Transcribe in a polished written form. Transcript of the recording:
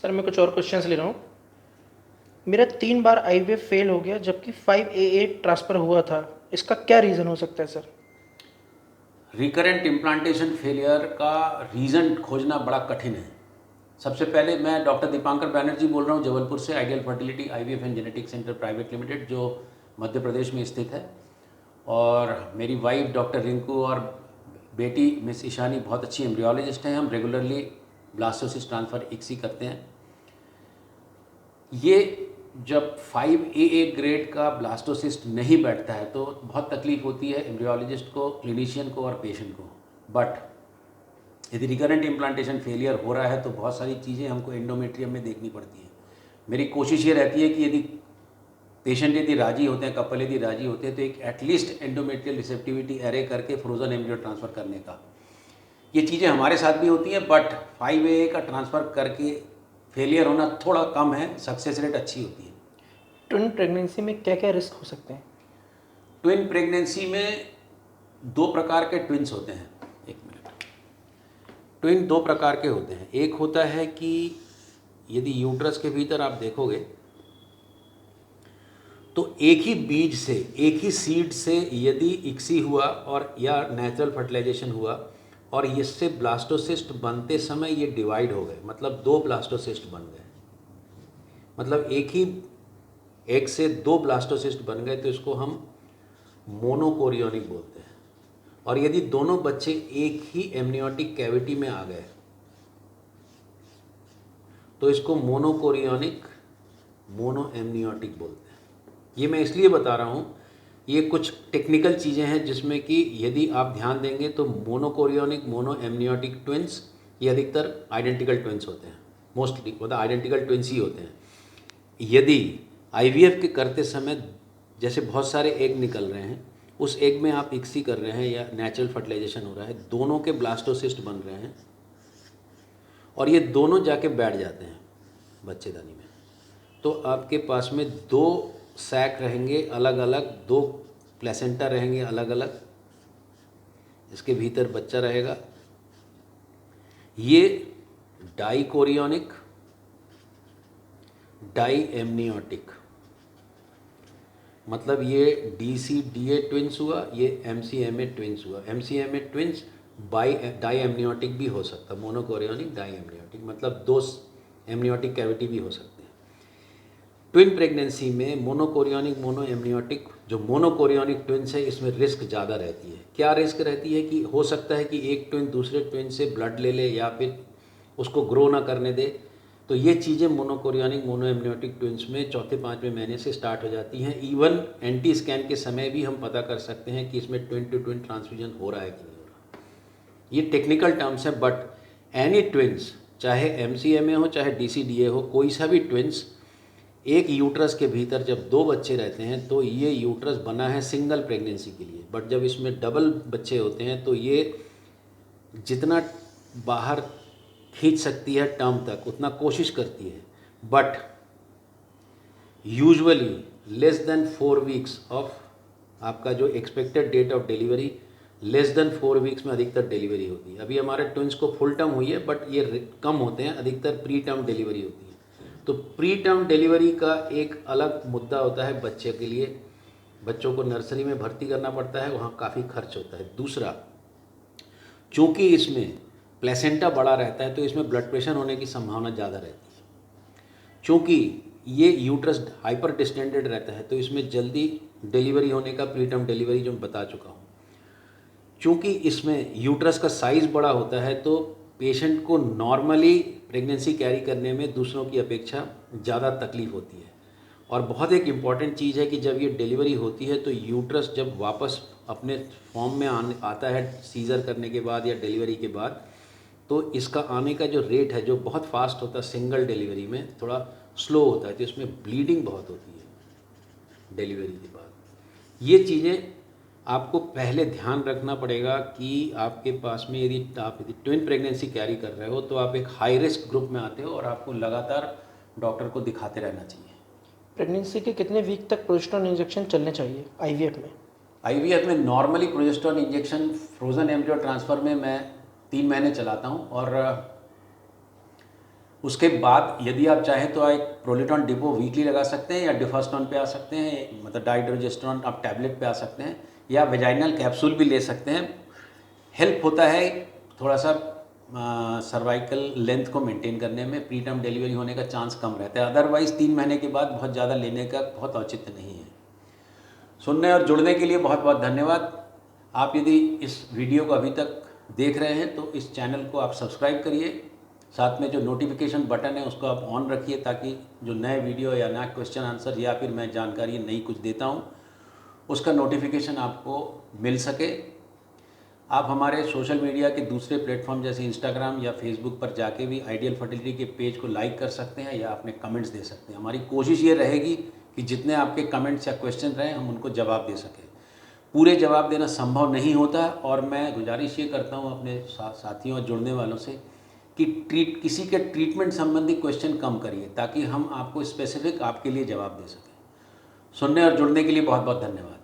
Sir मैं कुछ और क्वेश्चंस ले रहा हूँ। मेरा 3 बार आईवीएफ फेल हो गया जबकि 5AA ट्रांसफ़र हुआ था। इसका क्या रीज़न हो सकता है सर? रिकरेंट इम्प्लांटेशन फेलियर का रीज़न खोजना बड़ा कठिन है। सबसे पहले मैं डॉक्टर दीपांकर बैनर्जी बोल रहा हूँ जबलपुर से, ideal fertility IVF and genetic centre private limited, जो मध्य प्रदेश में स्थित है। और मेरी वाइफ डॉक्टर रिंकू और बेटी मिस ईशानी बहुत अच्छी एम्ब्रियोलॉजिस्ट हैं। हम रेगुलरली ब्लास्टोसिस्ट ट्रांसफ़र इक्सी करते हैं। ये जब 5AA ग्रेड का ब्लास्टोसिस्ट नहीं बैठता है तो बहुत तकलीफ होती है एम्ब्रियोलॉजिस्ट को, क्लिनिशियन को और पेशेंट को। बट यदि रिकरेंट इम्प्लांटेशन फेलियर हो रहा है तो बहुत सारी चीज़ें हमको एंडोमेट्रियम में देखनी पड़ती हैं। मेरी कोशिश ये रहती है कि यदि पेशेंट यदि राजी होते हैं, कपल यदि राजी होते हैं, तो एक एटलीस्ट एंडोमेट्रियल रिसेप्टिविटी एरे करके फ्रोजन एम्ब्रियो ट्रांसफ़र करने का। ये चीज़ें हमारे साथ भी होती हैं, बट 5AA का ट्रांसफ़र करके फेलियर होना थोड़ा कम है, सक्सेस रेट अच्छी होती है। ट्विन प्रेगनेंसी में क्या क्या रिस्क हो सकते हैं? ट्विन प्रेगनेंसी में दो प्रकार के ट्विन्स होते हैं। एक मिनट। ट्विन दो प्रकार के होते हैं। एक होता है कि यदि यूट्रस के भीतर आप देखोगे तो एक ही बीज से, एक ही सीड से यदि इक्सी हुआ और या नेचुरल फर्टिलाइजेशन हुआ और इससे ब्लास्टोसिस्ट बनते समय ये डिवाइड हो गए, मतलब दो ब्लास्टोसिस्ट बन गए, मतलब एक ही एग से दो ब्लास्टोसिस्ट बन गए, तो इसको हम मोनोकोरियोनिक बोलते हैं। और यदि दोनों बच्चे एक ही एमनियोटिक कैविटी में आ गए तो इसको मोनोकोरियोनिक मोनो एमनियोटिक बोलते हैं। ये मैं इसलिए बता रहा हूँ, ये कुछ टेक्निकल चीज़ें हैं जिसमें कि यदि आप ध्यान देंगे तो मोनोकोरियोनिक मोनो एमनियोटिक ट्विंस ये अधिकतर आइडेंटिकल ट्विंस होते हैं, मोस्टली मतलब आइडेंटिकल ट्विंस ही होते हैं। यदि आईवीएफ के करते समय जैसे बहुत सारे एग निकल रहे हैं, उस एग में आप इक्सी कर रहे हैं या नेचुरल फर्टिलाइजेशन हो रहा है, दोनों के ब्लास्टोसिस्ट बन रहे हैं और ये दोनों जाके बैठ जाते हैं बच्चेदानी में, तो आपके पास में दो सैक रहेंगे अलग अलग, दो प्लेसेंटा रहेंगे अलग अलग, इसके भीतर बच्चा रहेगा। ये डाइकोरियोनिक डाई एमनियोटिक, मतलब ये DCDA ट्विंस हुआ, ये MCMA ट्विंस हुआ। MCMA ट्विंस डाई एमनियोटिक भी हो सकता है, मोनोकोरियोनिक डाई एमनियोटिक, मतलब दो एमनियोटिक कैविटी भी हो सकते हैं। ट्विन प्रेगनेंसी में मोनोकोरियोनिक मोनो एमनियोटिक, जो मोनोकोरियोनिक ट्विंस है, इसमें रिस्क ज़्यादा रहती है। क्या रिस्क रहती है कि हो सकता है कि एक ट्विन दूसरे ट्विन से ब्लड ले ले या फिर उसको ग्रो ना करने दे। तो ये चीज़ें मोनोकोरियोनिक मोनो एमनियोटिक ट्विंस में चौथे पाँचवें महीने से स्टार्ट हो जाती हैं। इवन एंटी स्कैन के समय भी हम पता कर सकते हैं कि इसमें ट्विन टू ट्विन ट्रांसफ्यूजन हो रहा है कि नहीं हो रहा। ये टेक्निकल टर्म्स है, बट एनी ट्विंस, चाहे MCMA हो चाहे DCDA हो, कोई सा भी ट्विंस एक यूट्रस के भीतर जब दो बच्चे रहते हैं तो ये यूट्रस बना है सिंगल प्रेगनेंसी के लिए। बट जब इसमें डबल बच्चे होते हैं तो ये जितना बाहर खींच सकती है टर्म तक उतना कोशिश करती है, but usually less than 4 weeks of आपका जो expected date of delivery, less than 4 weeks में अधिकतर डिलीवरी होती है। अभी हमारे ट्विंस को फुल टर्म हुई है, बट ये कम होते हैं, अधिकतर प्री टर्म डिलीवरी होती है। तो प्री टर्म डिलीवरी का एक अलग मुद्दा होता है बच्चे के लिए। बच्चों को नर्सरी में भर्ती करना पड़ता है, वहाँ काफ़ी खर्च होता है। दूसरा, चूँकि इसमें प्लेसेंटा बड़ा रहता है तो इसमें ब्लड प्रेशर होने की संभावना ज़्यादा रहती है। चूँकि ये यूट्रस हाइपर डिस्टेंडेड रहता है तो इसमें जल्दी डिलीवरी होने का, प्री टर्म डिलीवरी जो मैं बता चुका हूँ। चूँकि इसमें यूट्रस का साइज़ बड़ा होता है तो पेशेंट को नॉर्मली प्रेगनेंसी कैरी करने में दूसरों की अपेक्षा ज़्यादा तकलीफ़ होती है। और बहुत एक इम्पॉर्टेंट चीज़ है कि जब ये डिलीवरी होती है तो यूट्रस जब वापस अपने फॉर्म में आता है सीज़र करने के बाद या डिलीवरी के बाद, तो इसका आने का जो रेट है जो बहुत फास्ट होता है, सिंगल डिलीवरी में थोड़ा स्लो होता है, तो इसमें ब्लीडिंग बहुत होती है डिलीवरी के बाद। ये चीज़ें आपको पहले ध्यान रखना पड़ेगा कि आपके पास में यदि आप ट्विन प्रेगनेंसी कैरी कर रहे हो तो आप एक हाई रिस्क ग्रुप में आते हो और आपको लगातार डॉक्टर को दिखाते रहना चाहिए। प्रेगनेंसी के कितने वीक तक प्रोजेस्टेरॉन इंजेक्शन चलने चाहिए आईवीएफ में? आईवीएफ में normally progesterone injection frozen embryo transfer में मैं 3 महीने चलाता हूँ, और उसके बाद यदि आप चाहें तो एक प्रोलिटॉन डिपो वीकली लगा सकते हैं, या डिफास्टोन पे आ सकते हैं, मतलब डाइड्रोजेस्टेरॉन आप टैबलेट पे आ सकते हैं, या वेजाइनल कैप्सूल भी ले सकते हैं। हेल्प होता है थोड़ा सा सर्वाइकल लेंथ को मेंटेन करने में, प्री टर्म डिलीवरी होने का चांस कम रहता है। अदरवाइज़ 3 महीने के बाद बहुत ज़्यादा लेने का बहुत औचित्य नहीं है। सुनने और जुड़ने के लिए बहुत बहुत धन्यवाद। आप यदि इस वीडियो को अभी तक देख रहे हैं तो इस चैनल को आप सब्सक्राइब करिए, साथ में जो नोटिफिकेशन बटन है उसको आप ऑन रखिए, ताकि जो नए वीडियो या नया क्वेश्चन आंसर या फिर मैं जानकारी नई कुछ देता हूँ उसका नोटिफिकेशन आपको मिल सके। आप हमारे सोशल मीडिया के दूसरे प्लेटफॉर्म जैसे इंस्टाग्राम या फेसबुक पर जाके भी आइडियल फर्टिलिटी के पेज को लाइक कर सकते हैं या अपने कमेंट्स दे सकते हैं। हमारी कोशिश ये रहेगी कि जितने आपके कमेंट्स या क्वेश्चन रहे हम उनको जवाब दे सकें। पूरे जवाब देना संभव नहीं होता, और मैं गुजारिश ये करता हूँ अपने साथियों और जुड़ने वालों से कि किसी के ट्रीटमेंट संबंधी क्वेश्चन कम करिए, ताकि हम आपको स्पेसिफिक आपके लिए जवाब दे सकें। सुनने और जुड़ने के लिए बहुत बहुत धन्यवाद।